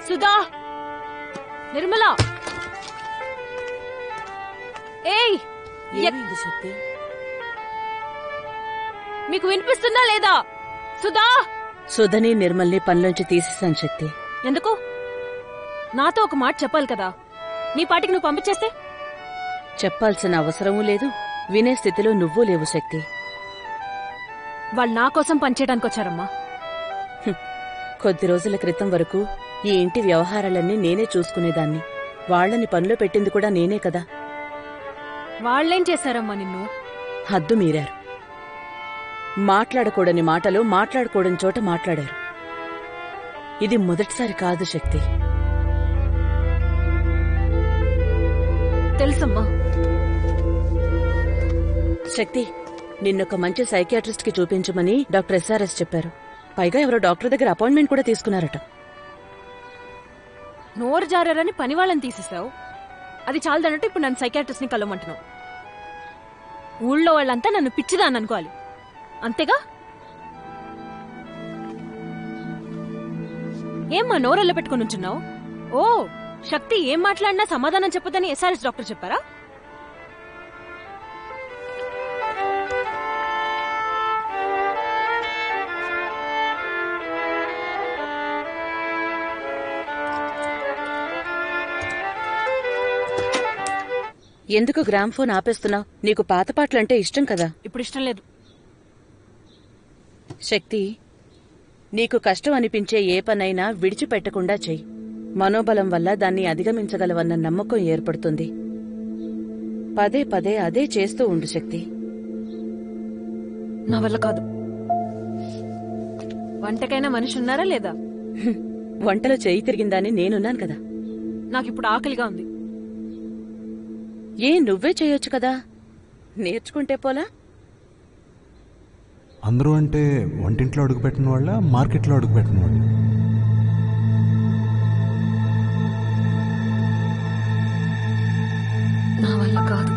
సుధా, నిర్మలా, ఏయ్ శక్తి, మీకు వినిపిస్తుందా లేదా? సుధా! సుధని నిర్మల్ని పనిలోంచి తీసేశాను శక్తి. ఎందుకు? నాతో ఒక మాట చెప్పాలి కదా. నీ పాటికి నువ్వు పంపించేస్తే? చెప్పాల్సిన అవసరమూ లేదు, వినే స్థితిలో నువ్వూ లేవు శక్తి. వాళ్ళు నా కోసం పనిచేయడానికి వచ్చారమ్మా. కొద్ది రోజుల క్రితం వరకు ఈ ఇంటి వ్యవహారాలన్నీ నేనే చూసుకునేదాన్ని. వాళ్లని పనిలో పెట్టింది కూడా నేనే కదా. వాళ్ళేం చేశారమ్మా నిన్ను? హద్దు మీరారు. మాట్లాడకూడని మాటలు మాట్లాడకూడని చోట మాట్లాడారు. ఇది మొదటిసారి కాదు శక్తి. తెలుసమ్మా. శక్తి, నిన్నొక మంచి సైకియాట్రిస్ట్ కి చూపించమని డాక్టర్ SRS చెప్పారు. పైగా ఎవరో డాక్టర్ దగ్గర అపాయింట్మెంట్ కూడా తీసుకున్నారట. నోరు జారని పని వాళ్ళని తీసేసావు. అది చాలదన్నట్టు ఇప్పుడు నన్ను సైకియాట్రిస్ట్ ని కలవమంటున్నావు. ఊళ్ళో వాళ్ళంతా నన్ను పిచ్చిదాన్ని అనుకోవాలి, అంతేగా? ఏమ్మా నోరెల్ల పెట్టుకుని ఉంచున్నావు? ఓ, శక్తి ఏం మాట్లాడినా సమాధానం చెప్పదని SRS డాక్టర్ చెప్పారా? ఎందుకు గ్రామ్ఫోన్ ఆపేస్తున్నావు? నీకు పాత పాటలంటే ఇష్టం కదా. ఇప్పుడు ఇష్టం లేదు. శక్తి, నీకు కష్టం అనిపించే ఏ పనైనా విడిచిపెట్టకుండా చెయ్యి. మనోబలం వల్ల దాన్ని అధిగమించగలవన్న నమ్మకం ఏర్పడుతుంది. పదే పదే అదే చేస్తూ ఉండు శక్తి. నా వల్ల కాదు. వంటకైనా మనిషి ఉన్నారా లేదా? వంటలో చెయ్యి తిరిగిందని నేనున్నాను కదా. నాకిప్పుడు ఆకలిగా ఉంది. నువ్వే చేయొచ్చు కదా, నేర్చుకుంటే పోలా? అందరూ అంటే వంటింట్లో అడుగుపెట్టిన వాళ్ళ, మార్కెట్లో అడుగుపెట్టిన వాళ్ళు? నా వల్ల కాదు.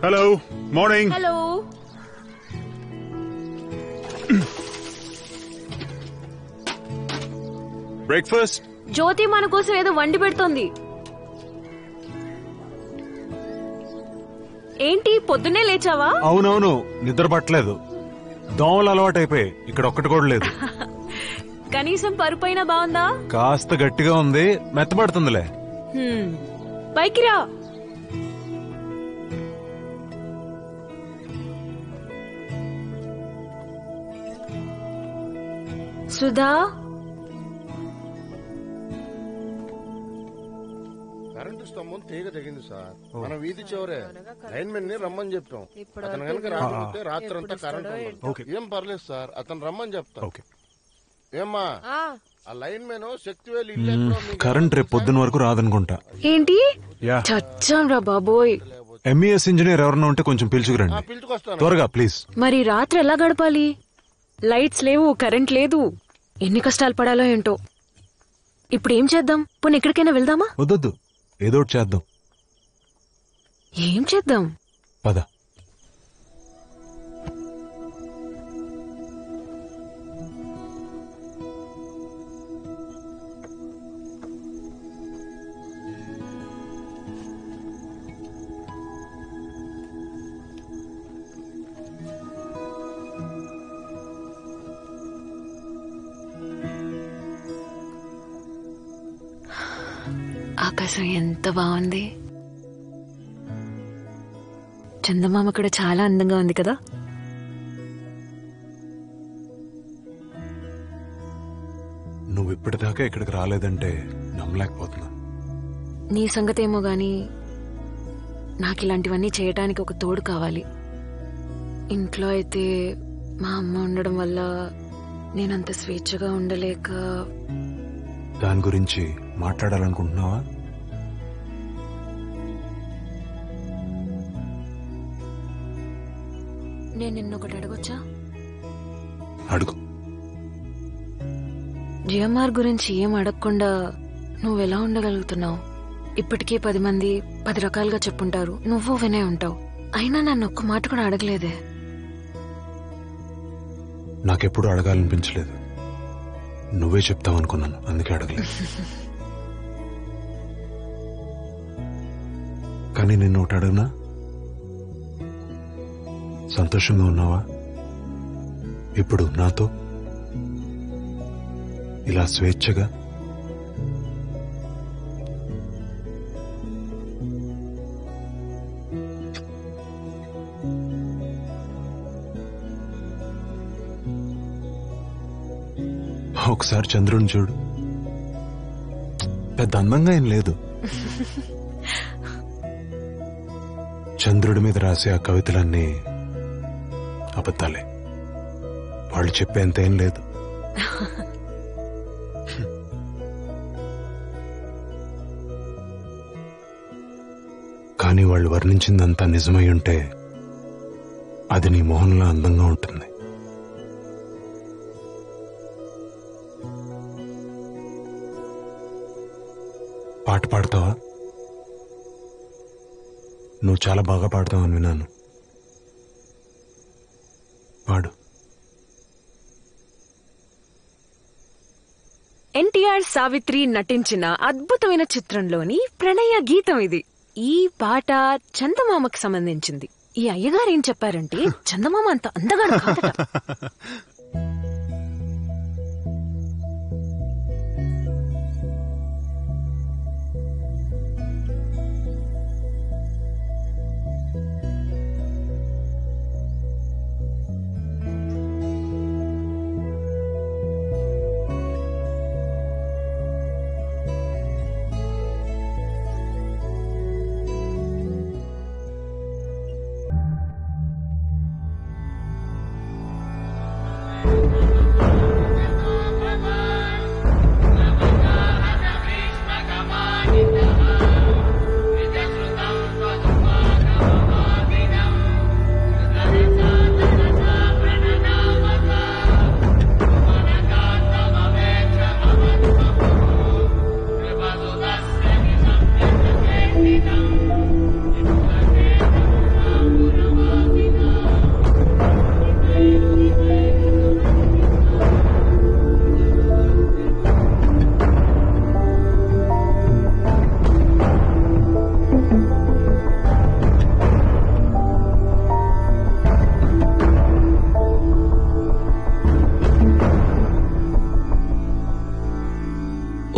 Hello. Morning. Hello. బ్రేక్ఫాస్ట్. జ్యోతి మన కోసం ఏదో వండి పెడుతోంది. ఏంటి పొద్దున్నే లేచావా? అవునవును, నిద్ర పట్టలేదు. దోమలు అలవాటు అయిపోయి ఇక్కడ ఒక్కటి కూడా లేదు. కనీసం పరుపైన బాగుందా? కాస్త గట్టిగా ఉంది, మెత్తబడుతుందిలే. పైకి రా. సుధా, కరెంటు స్తంభం తీగ తెగింది సార్. మన వీధి చివరే లైన్మెన్ ని రమ్మని చెప్పాం. అతను కనుక రాకపోతే రాత్రంతా కరెంట్ ఉండదు. ఏం పర్లేదు సార్, అతను రమ్మని చెప్తాం. ఏమ్మా, ఆ లైన్మెన్ శక్తివేలు ఇల్లు కరెంట్ రేపు పొద్దున వరకు రాదనుకుంటా. ఏంటి చచ్చాం రా బాబోయ్. MES ఇంజనీర్ ఎవరన్నా ఉంటే కొంచెం పిలుచుకురండి పిలుచుకొస్తాను త్వరగా ప్లీజ్. మరి రాత్రి ఎలా గడపాలి? లైట్స్ లేవు, కరెంట్ లేదు. ఎన్ని కష్టాలు పడాలో ఏంటో. ఇప్పుడు ఏం చేద్దాం? పోనీ ఎక్కడికైనా వెళ్దామా? వద్దొద్దు, ఏదో ఒకటి చేద్దాం. ఏం చేద్దాం? పద. ఆకాశం ఎంత బాగుంది. చందమామ కూడా చాలా అందంగా ఉంది కదా. నువ్వు ఇప్పటిదాకా ఇక్కడికి రాలేదంటే నమ్మలేకపోతున్నా. నీ సంగతేమో గాని నాకు ఇలాంటివన్నీ చేయటానికి ఒక తోడు కావాలి. ఇంట్లో అయితే మా అమ్మ ఉండడం వల్ల నేనంత స్వేచ్ఛగా ఉండలేక. దాని గురించి మాట్లాడాలనుకుంటున్నావా? నేను నిన్నొకటి అడగొచ్చా? అడుగు. జిఎంఆర్ గురించి ఏం అడగకుండా నువ్వెలా ఉండగలుగుతున్నావు? ఇప్పటికే 10 మంది 10 రకాలుగా చెప్పుంటారు, నువ్వు వినే ఉంటావు. అయినా నన్ను ఒక్క మాట కూడా అడగలేదే. నాకెప్పుడు అడగాలనిపించలేదు. నువ్వే చెప్తావనుకున్నాను, అందుకే అడగలేదు. కానీ నిన్ను ఒకటి అడగనా? సంతోషంగా ఉన్నావా ఇప్పుడు నాతో ఇలా స్వేచ్ఛగా? ఒకసారి చంద్రుని చూడు, పెద్ద అందంగా ఏం లేదు. చంద్రుడి మీద రాసే ఆ కవితలన్నీ అబద్ధాలే, వాళ్ళు చెప్పేంత ఏం లేదు. కానీ వాళ్ళు వర్ణించిందంతా నిజమై ఉంటే అది నీ మొహంలో అందంగా ఉంటుంది. పాట పాడతావా? నువ్వు చాలా బాగా పాడతావని విన్నాను. పాడు. ఎన్టీఆర్ సావిత్రి నటించిన అద్భుతమైన చిత్రంలోని ప్రణయ గీతం ఇది. ఈ పాట చందమామకు సంబంధించింది. ఈ అయ్యగారు ఏం చెప్పారంటే చందమామ అంత అందగాడు కాదట.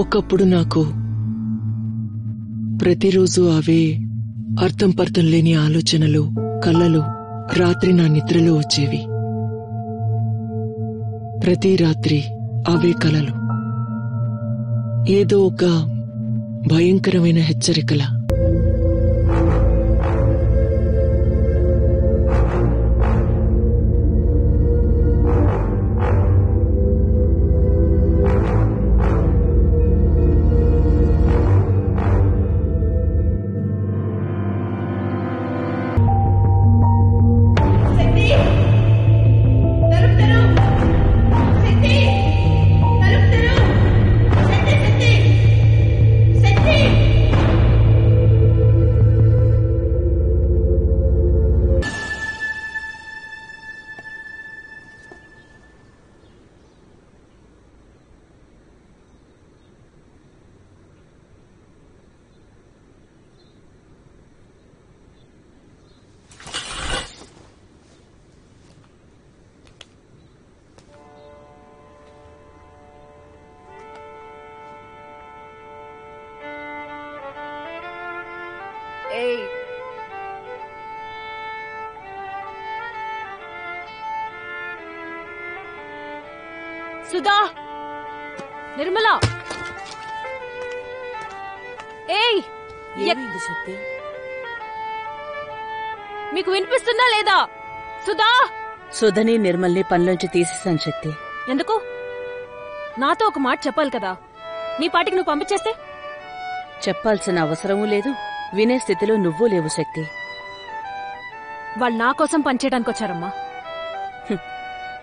ఒకప్పుడు నాకు ప్రతిరోజు అవే అర్థం పర్థం లేని ఆలోచనలు, కలలు రాత్రి నా నిద్రలో వచ్చేవి. ప్రతి రాత్రి అవే కలలు ఏదో ఒక భయంకరమైన హెచ్చరికల. ఏయ్, సుధా, నిర్మల, ఏయ్, శక్తి మీకు వినిపిస్తుందా లేదా? సుధా! సుధని నిర్మల్ని పనిలోంచి తీసేశాను శక్తి. ఎందుకు? నాతో ఒక మాట చెప్పాలి కదా. నీ పాటికి నువ్వు పంపించేస్తే చెప్పాల్సిన అవసరమూ లేదు, వినే స్థితిలో నువ్వూ లేవు శక్తి. వాళ్ళు నా కోసం పనిచేయడానికి వచ్చారమ్మా.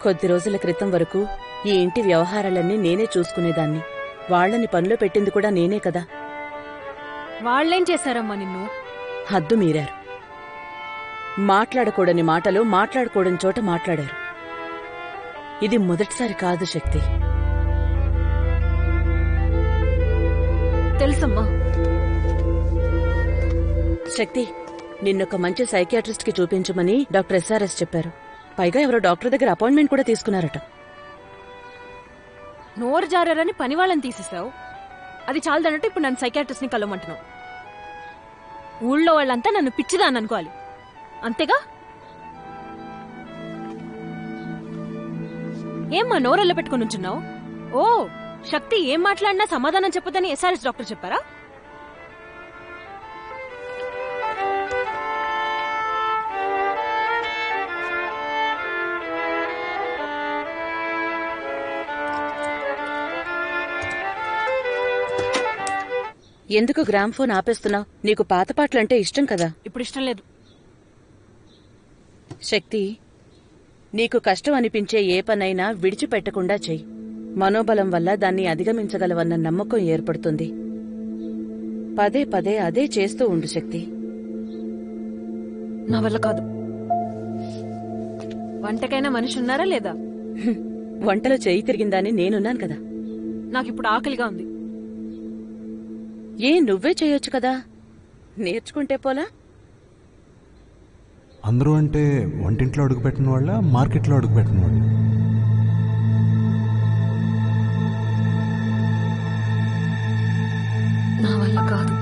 కొద్ది రోజుల క్రితం వరకు ఈ ఇంటి వ్యవహారాలన్నీ నేనే చూసుకునేదాన్ని. వాళ్లని పనిలో పెట్టింది కూడా నేనే కదా. వాళ్ళేం చేశారమ్మా నిన్ను? హద్దు మీరారు. మాట్లాడకూడని మాటలు మాట్లాడకూడని చోట మాట్లాడారు. ఇది మొదటిసారి కాదు శక్తి. తెలుసమ్మా. శక్తి, నిన్నొక మంచి సైకియాట్రిస్ట్ కి చూపించమని డాక్టర్ SRS చెప్పారు. పైగా ఎవరో డాక్టర్ దగ్గర అపాయింట్మెంట్ కూడా తీసుకున్నారట. నోరు జారారని పని వాళ్ళని తీసేసావు. అది చాలదన్నట్టు ఇప్పుడు నన్ను సైకియాట్రిస్ట్ ని కలవమంటున్నావు. ఊళ్ళో వాళ్ళంతా నన్ను పిచ్చిదాన్ని అనుకోవాలి, అంతేగా? ఏమ్మా నోరెల్ల పెట్టుకుని ఉంచున్నావు? ఓ, శక్తి ఏం మాట్లాడినా సమాధానం చెప్పదని SRS డాక్టర్ చెప్పారా? ఎందుకు గ్రామ్ ఫోన్ ఆపేస్తున్నావు? నీకు పాత పాటలంటే ఇష్టం కదా. ఇప్పుడు ఇష్టం లేదు. శక్తి, నీకు కష్టం అనిపించే ఏ పనైనా విడిచిపెట్టకుండా చెయ్యి. మనోబలం వల్ల దాన్ని అధిగమించగలవన్న నమ్మకం ఏర్పడుతుంది. పదే పదే అదే చేస్తూ ఉండు శక్తి. నా వల్ల కాదు. వంటకైనా మనిషి ఉన్నారా లేదా? వంటలో చెయ్యి తిరిగిందని నేనున్నాను కదా. నాకిప్పుడు ఆకలిగా ఉంది. నువ్వే చేయొచ్చు కదా, నేర్చుకుంటే పోలా? అందరూ అంటే వంటింట్లో అడుగుపెట్టిన వాళ్ళ, మార్కెట్లో అడుగుపెట్టిన వాళ్ళ? నా వల్ల కాదు.